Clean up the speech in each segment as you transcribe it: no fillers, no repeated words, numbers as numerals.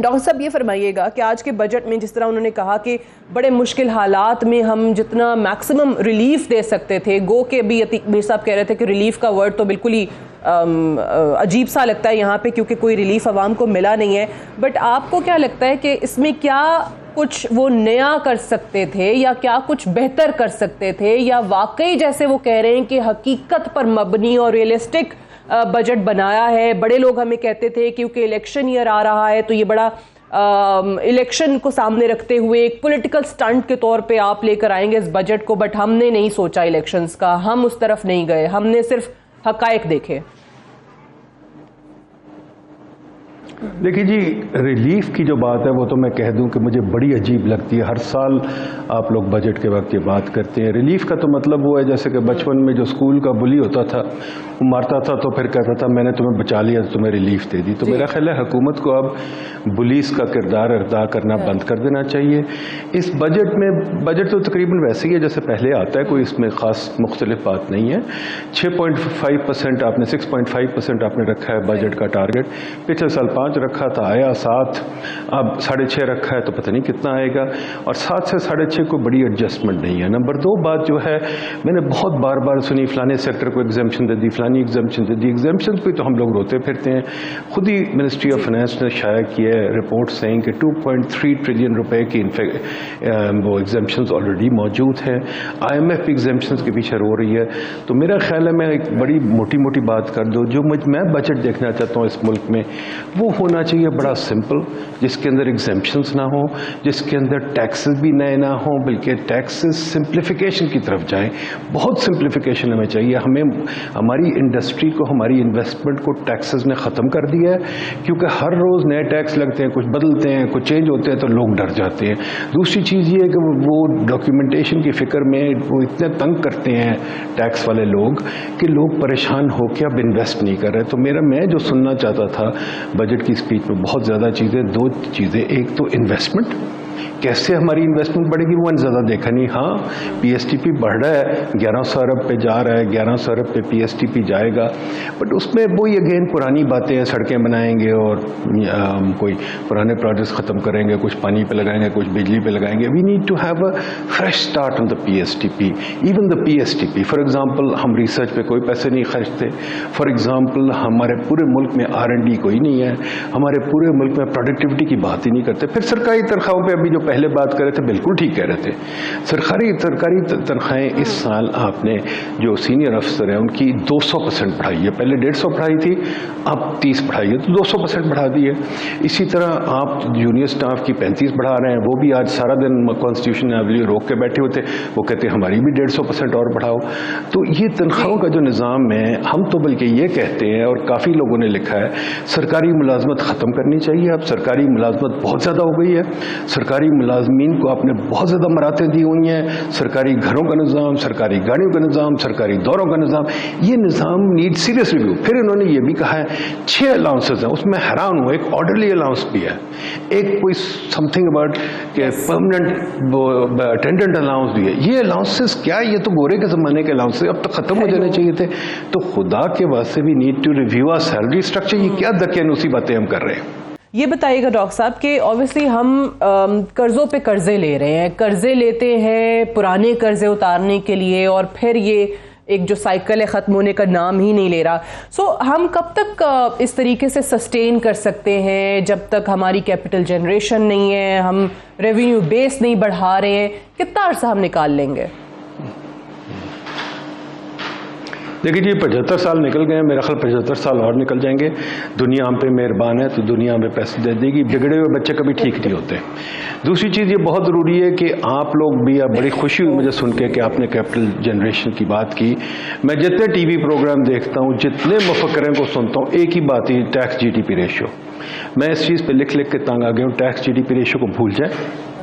Doctor साहब ये फरमाइएगा कि आज के बजट में जिस तरह उन्होंने कहा कि बड़े मुश्किल हालात में हम जितना मैक्सिमम रिलीफ दे सकते थे, गो के अभी अतीक मीर साहब कह रहे थे कि रिलीफ का वर्ड तो बिल्कुल ही अजीब सा लगता है यहाँ पे, क्योंकि कोई रिलीफ आवाम को मिला नहीं है। बट आपको क्या लगता है कि इसमें क्या कुछ वो नया कर सकते थे या क्या कुछ बेहतर कर सकते थे, या वाकई जैसे वो कह रहे हैं कि हकीकत पर मबनी और रियलिस्टिक बजट बनाया है? बड़े लोग हमें कहते थे क्योंकि इलेक्शन ईयर आ रहा है तो ये बड़ा इलेक्शन को सामने रखते हुए एक पॉलिटिकल स्टंट के तौर पे आप लेकर आएंगे इस बजट को, बट हमने नहीं सोचा इलेक्शंस का, हम उस तरफ नहीं गए, हमने सिर्फ हकायक देखे। देखिए जी, रिलीफ की जो बात है वो तो मैं कह दूं कि मुझे बड़ी अजीब लगती है। हर साल आप लोग बजट के वक्त ये बात करते हैं। रिलीफ का तो मतलब वो है जैसे कि बचपन में जो स्कूल का बुली होता था, वो मारता था तो फिर कहता था मैंने तुम्हें बचा लिया तो तुम्हें रिलीफ दे दी। तो मेरा ख्याल है हुकूमत को अब बुलीस का किरदार अदा करना बंद कर देना चाहिए। इस बजट में, बजट तो तकरीबन वैसे ही है जैसे पहले आता है, कोई इसमें ख़ास मुख्तलिफ बात नहीं है। 6.5% आपने 6.5% आपने रखा है बजट का टारगेट। पिछले साल 5 रखा था, आया 7, अब 6.5 रखा है तो पता नहीं कितना आएगा। और 7 से 6.5 कोई बड़ी एडजस्टमेंट नहीं है। नंबर 2 बात जो है, मैंने बहुत बार बार सुनी फलाने सेक्टर को एग्जाम्पशन दे दी, फलानी एग्जाम्पशन दे दी। एग्जाम्पशन पे तो हम लोग रोते फिरते हैं। खुद ही मिनिस्ट्री ऑफ फाइनेंस ने शाया किया है रिपोर्ट से कि 2.3 ट्रिलियन रुपए की वो एग्जाम्पशंस ऑलरेडी मौजूद हैं। IMF एग्जाम्पशंस के पीछे रो रही है। तो मेरा ख्याल है, मैं एक बड़ी मोटी मोटी बात कर दूँ, जो मैं बजट देखना चाहता हूँ इस मुल्क में, वो होना चाहिए बड़ा सिंपल, जिसके अंदर एग्जाम्पशंस ना हो, जिसके अंदर टैक्सेस भी नए ना हो, बल्कि टैक्सेस सिंप्लीफिकेशन की तरफ जाएं। बहुत सिंप्लीफिकेशन हमें चाहिए। हमें हमारी इंडस्ट्री को, हमारी इन्वेस्टमेंट को टैक्सेस ने ख़त्म कर दिया है, क्योंकि हर रोज़ नए टैक्स लगते हैं, कुछ बदलते हैं, कुछ चेंज होते हैं तो लोग डर जाते हैं। दूसरी चीज़ ये है कि वो डॉक्यूमेंटेशन की फ़िक्र में वो इतने तंग करते हैं टैक्स वाले लोग कि लोग परेशान होकर अब इन्वेस्ट नहीं कर रहे। तो मैं जो सुनना चाहता था बजट की स्पीच में, बहुत ज़्यादा चीज़ें, 2 चीज़ें। एक तो इन्वेस्टमेंट, कैसे हमारी इन्वेस्टमेंट बढ़ेगी वो ज़्यादा देखा नहीं। हाँ, PSTP बढ़ रहा है, 1100 अरब पे जा रहा है, 1100 अरब पे PSTP जाएगा, बट उसमें वही अगेन पुरानी बातें हैं, सड़कें बनाएंगे और कोई पुराने प्रोजेक्ट्स ख़त्म करेंगे, कुछ पानी पे लगाएंगे, कुछ बिजली पे लगाएंगे। We need to have a fresh start on the PSTP। Even the PSTP for example, हम रिसर्च पे कोई पैसे नहीं खर्चते। फॉर एग्जाम्पल, हमारे पूरे मुल्क में R&D कोई नहीं है, हमारे पूरे मुल्क में प्रोडक्टिविटी की बात ही नहीं करते। फिर सरकारी तनख्वाहों पर अभी जो पहले बात कर रहे थे, बिल्कुल ठीक कह रहे थे। सरकारी तनख्वाहें इस साल आपने जो सीनियर अफसर हैं उनकी 200% बढ़ाई है। पहले 150 बढ़ाई थी, अब 30 बढ़ाई है, तो 200% बढ़ा दी है। इसी तरह आप जूनियर स्टाफ की 35 बढ़ा रहे हैं। वो भी आज सारा दिन कॉन्स्टिट्यूशन अवेन्यू रोक के बैठे होते, वो कहते हमारी भी 150% और बढ़ाओ। तो ये तनख्वाहों का जो निज़ाम है, हम तो बल्कि ये कहते हैं, और काफ़ी लोगों ने लिखा है, सरकारी मुलाजमत ख़त्म करनी चाहिए। अब सरकारी मुलाजमत बहुत ज़्यादा हो गई है। सरकारी मुलाजमीन को आपने बहुत ज़्यादा मरातें दी हुई हैं। सरकारी घरों का निज़ाम, सरकारी गाड़ियों का निज़ाम, सरकारी दौरों का निज़ाम, ये निज़ाम नीड सीरियस रिव्यू। फिर इन्होंने ये भी कहा है 6 अलाउंसेस हैं, उसमें हैरान हूँ, एक ऑर्डरली अलाउंस भी है, एक कोई समथिंग अबाउट के परमानेंट अटेंडेंट अलाउंस भी है। ये अलाउंसेस क्या है? ये तो गोरे के ज़माने के अलाउंसेस अब तो ख़त्म हो जाने चाहिए थे। तो खुदा के वास्ते भी need to review our salary structure. ये क्या दकियानूसी बातें हम कर रहे हैं? ये बताइएगा डॉक्टर साहब कि ऑब्वियसली हम कर्जों पे कर्जे ले रहे हैं, कर्जे लेते हैं पुराने कर्जे उतारने के लिए, और फिर ये एक जो साइकिल है ख़त्म होने का नाम ही नहीं ले रहा। सो हम कब तक इस तरीके से सस्टेन कर सकते हैं? जब तक हमारी कैपिटल जनरेशन नहीं है, हम रेवेन्यू बेस नहीं बढ़ा रहे हैं, कितना अर्सा हम निकाल लेंगे? देखिए जी, 75 साल निकल गए, मेरा ख्याल 75 साल और निकल जाएंगे। दुनिया हम पे मेहरबान है तो दुनिया हमें पैसे दे देगी। बिगड़े हुए बच्चे कभी ठीक नहीं होते। दूसरी चीज़ ये बहुत ज़रूरी है कि आप लोग भी, बड़ी खुशी हुई मुझे सुन के कि आपने कैपिटल जनरेशन की बात की। मैं जितने TV प्रोग्राम देखता हूँ, जितने मुफक्किरों को सुनता हूँ, एक ही बात ही, टैक्स GDP रेशियो। मैं इस चीज़ पर लिख लिख के तंग आ गया हूँ। टैक्स GDP रेशियो को भूल जाए,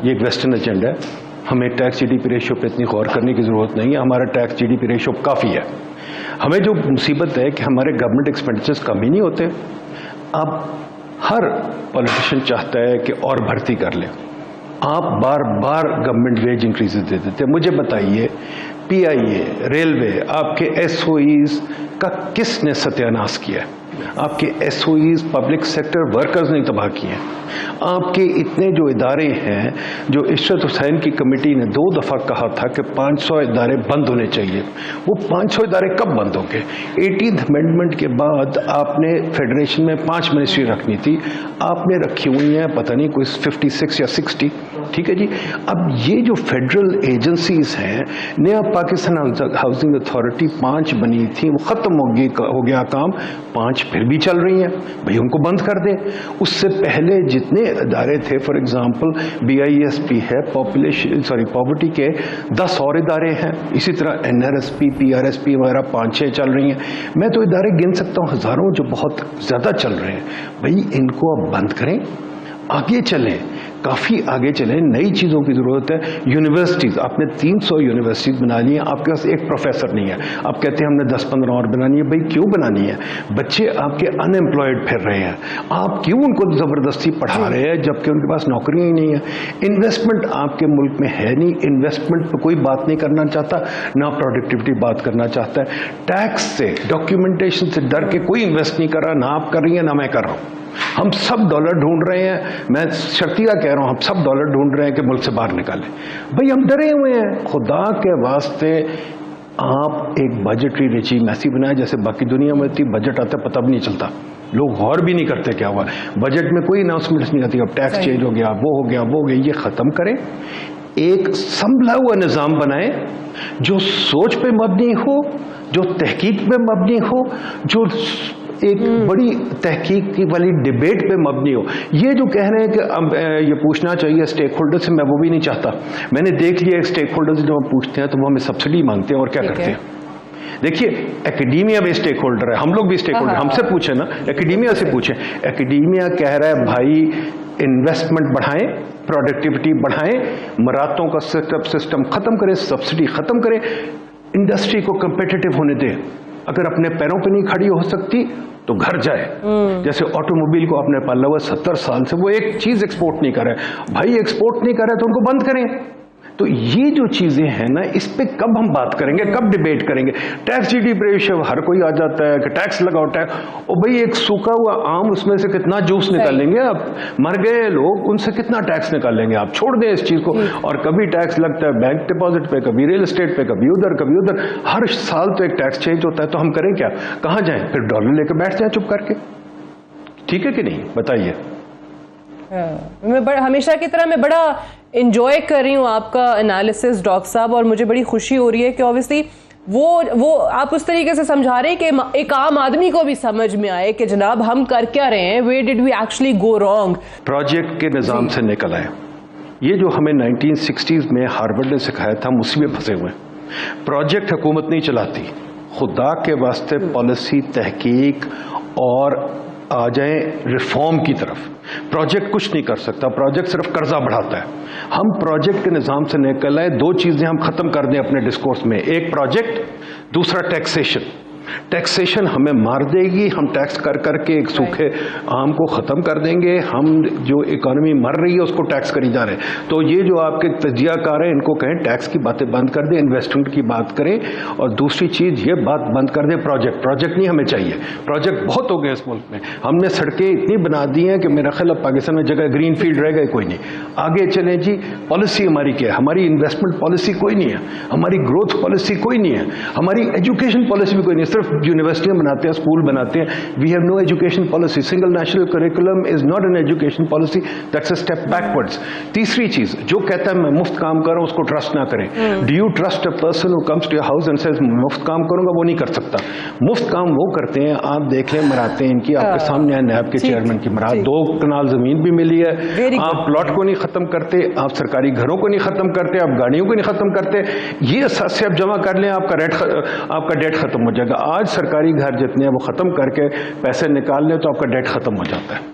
ये एक वेस्टर्न एजेंडा है। हमें टैक्स GDP रेशियो पर इतनी गौर करने की ज़रूरत नहीं है। हमारा टैक्स GDP रेशियो काफ़ी है। हमें जो मुसीबत है कि हमारे गवर्नमेंट एक्सपेंडिचर्स कम ही नहीं होते। अब हर पॉलिटिशियन चाहता है कि और भर्ती कर ले। आप बार बार गवर्नमेंट वेज इंक्रीजेस दे देते हैं। मुझे बताइए, PIA, रेलवे, आपके SOEs का किसने सत्यानाश किया है? आपके एसओईज, पब्लिक सेक्टर वर्कर्स ने तबाह किए हैं। आपके इतने जो इदारे हैं, जो इशरत हुसैन की कमेटी ने 2 दफ़ा कहा था कि 500 इदारे बंद होने चाहिए, वो 500 इदारे कब बंद होंगे? 18th अमेंडमेंट के बाद आपने फेडरेशन में 5 मिनिस्ट्री रखनी थी, आपने रखी हुई हैं पता नहीं कोई 56 या 60। ठीक है जी। अब ये जो फेडरल एजेंसीज हैं, नया पाकिस्तान हाउसिंग अथॉरिटी 5 बनी थी, वो खत्म हो गया काम, 5 फिर भी चल रही हैं, भाई उनको बंद कर दें। उससे पहले जितने इदारे थे, फॉर एग्जांपल BISP है, पॉवर्टी के 10 और इदारे हैं, इसी तरह NRSP, PRSP वगैरह 5-6 चल रही हैं। मैं तो इदारे गिन सकता हूँ हजारों जो बहुत ज्यादा चल रहे हैं। भाई इनको अब बंद करें, आगे चलें, काफी आगे चलें, नई चीजों की जरूरत है। यूनिवर्सिटीज, आपने 300 यूनिवर्सिटीज बना ली हैं, आपके पास एक प्रोफेसर नहीं है, आप कहते हैं हमने 10-15 और बनानी है। भाई क्यों बनानी है? बच्चे आपके अनएम्प्लॉयड फिर रहे हैं, आप क्यों उनको जबरदस्ती पढ़ा रहे हैं जबकि उनके पास नौकरियां ही नहीं है? इन्वेस्टमेंट आपके मुल्क में है नहीं, इन्वेस्टमेंट पर कोई बात नहीं करना चाहता, ना प्रोडक्टिविटी बात करना चाहता है। टैक्स से, डॉक्यूमेंटेशन से डर के कोई इन्वेस्ट नहीं कर रहा, ना आप कर रही हैं ना मैं कर रहा हूं। हम सब डॉलर ढूंढ रहे हैं, मैं शर्तिया कह रहा हूं, हम सब डॉलर ढूंढ रहे हैं कि मुल्क से बाहर निकालें। भाई हम डरे हुए हैं। खुदा के वास्ते आप एक बजटरी रेजीम ऐसी बनाए जैसे बाकी दुनिया में थी, बजट आता पता भी नहीं चलता, लोग गौर भी नहीं करते क्या हुआ। बजट में कोई अनाउंसमेंट नहीं आती, अब टैक्स चेंज हो गया, वो हो गया, वो हो गया। ये खत्म करें, एक संभला हुआ निजाम बनाए जो सोच पे मबनी हो, जो तहकीक पे मबनी हो, जो एक बड़ी तहकीक वाली डिबेट पे मबनी हो। ये जो कह रहे हैं कि अब ये पूछना चाहिए स्टेक होल्डर से, मैं वो भी नहीं चाहता। मैंने देख लिया स्टेक होल्डर से जब हम पूछते हैं तो वो हमें सब्सिडी मांगते हैं और क्या करते हैं। देखिए एकेडमिया भी स्टेक होल्डर है, हम लोग भी स्टेक होल्डर, हमसे पूछे ना, एकेडमिया से पूछे। एकेडमिया कह रहा है भाई इन्वेस्टमेंट बढ़ाएं, प्रोडक्टिविटी बढ़ाएं, मरातों का सिस्टम खत्म करें, सब्सिडी खत्म करें, इंडस्ट्री को कंपेटिटिव होने दें। अगर अपने पैरों पे नहीं खड़ी हो सकती तो घर जाए। जैसे ऑटोमोबाइल को आपने पाला हुआ 70 साल से, वो एक चीज एक्सपोर्ट नहीं कर रहे, भाई एक्सपोर्ट नहीं कर रहे तो उनको बंद करें। तो ये जो चीजें हैं ना, इस पे कब हम बात करेंगे, कब डिबेट करेंगे? टैक्स जीडीपी रेशियो, हर कोई आ जाता है कि टैक्स लगाओ टैक्स, और भाई एक सूखा हुआ आम, उसमें से कितना जूस निकालेंगे आप? मर गए लोग, उनसे कितना टैक्स निकालेंगे आप? छोड़ दें इस चीज को। और कभी टैक्स लगता है बैंक डिपॉजिट पे, कभी रियल एस्टेट पे, कभी उधर कभी उधर, हर साल तो एक टैक्स चेंज होता है। तो हम करें क्या? कहां जाएं? फिर डॉलर लेकर बैठ जाए चुप करके। ठीक है कि नहीं, बताइए। मैं हमेशा की तरह मैं बड़ा इंजॉय कर रही हूँ आपका एनालिसिस डॉक्टर साहब, और मुझे बड़ी खुशी हो रही है कि ऑब्वियसली वो आप उस तरीके से समझा रहे हैं कि एक आम आदमी को भी समझ में आए कि जनाब हम कर क्या रहे हैं, where did we actually go wrong. Project के निजाम से निकल आए। ये जो हमें 1960s में हार्वर्ड ने सिखाया था, हम उसी में फंसे हुए। प्रोजेक्ट हुकूमत नहीं चलाती, खुदा के वास्ते पॉलिसी, तहकीक और आ जाए रिफॉर्म की तरफ। प्रोजेक्ट कुछ नहीं कर सकता, प्रोजेक्ट सिर्फ कर्जा बढ़ाता है। हम प्रोजेक्ट के निजाम से निकल आए, 2 चीजें हम खत्म कर दें अपने डिस्कोर्स में, एक प्रोजेक्ट, दूसरा टैक्सेशन। टैक्सेशन हमें मार देगी, हम टैक्स कर करके एक सूखे आम को खत्म कर देंगे। हम जो इकोनॉमी मर रही है उसको टैक्स करी जा रहे हैं। तो ये जो आपके तजियाकार हैं, इनको कहें टैक्स की बातें बंद कर दें, इन्वेस्टमेंट की बात करें। और दूसरी चीज ये बात बंद कर दें, प्रोजेक्ट नहीं हमें चाहिए। प्रोजेक्ट बहुत हो गए इस मुल्क में, हमने सड़कें इतनी बना दी हैं कि मेरा ख्याल अब पाकिस्तान में जगह ग्रीन फील्ड रह गए कोई नहीं। आगे चलें जी, पॉलिसी हमारी क्या है? हमारी इन्वेस्टमेंट पॉलिसी कोई नहीं है, हमारी ग्रोथ पॉलिसी कोई नहीं है, हमारी एजुकेशन पॉलिसी भी कोई नहीं है। सिर्फ यूनिवर्सिटियां बनाते हैं, स्कूल बनाते हैं। We have no education policy. Single national curriculum is not an education policy, that's a step backwards. तीसरी चीज, जो कहता है मैं मुफ्त काम कर रहा हूं उसको ट्रस्ट ना करें। Do you trust a person who comes to your house and says मुफ्त काम करूंगा? वो नहीं कर सकता। मुफ्त काम वो करते हैं, आप देख लें, मराते हैं इनकी आपके सामने है, नैब के चेयरमैन की मरात, 2 कनाल जमीन भी मिली है। आप प्लॉट को नहीं खत्म करते, आप सरकारी घरों को नहीं खत्म करते, आप गाड़ियों को नहीं खत्म करते। ये असासे आप जमा कर लें, आपका डेट खत्म हो जाएगा। आज सरकारी घर जितने हैं वो खत्म करके पैसे निकाल लें तो आपका डेट खत्म हो जाता है।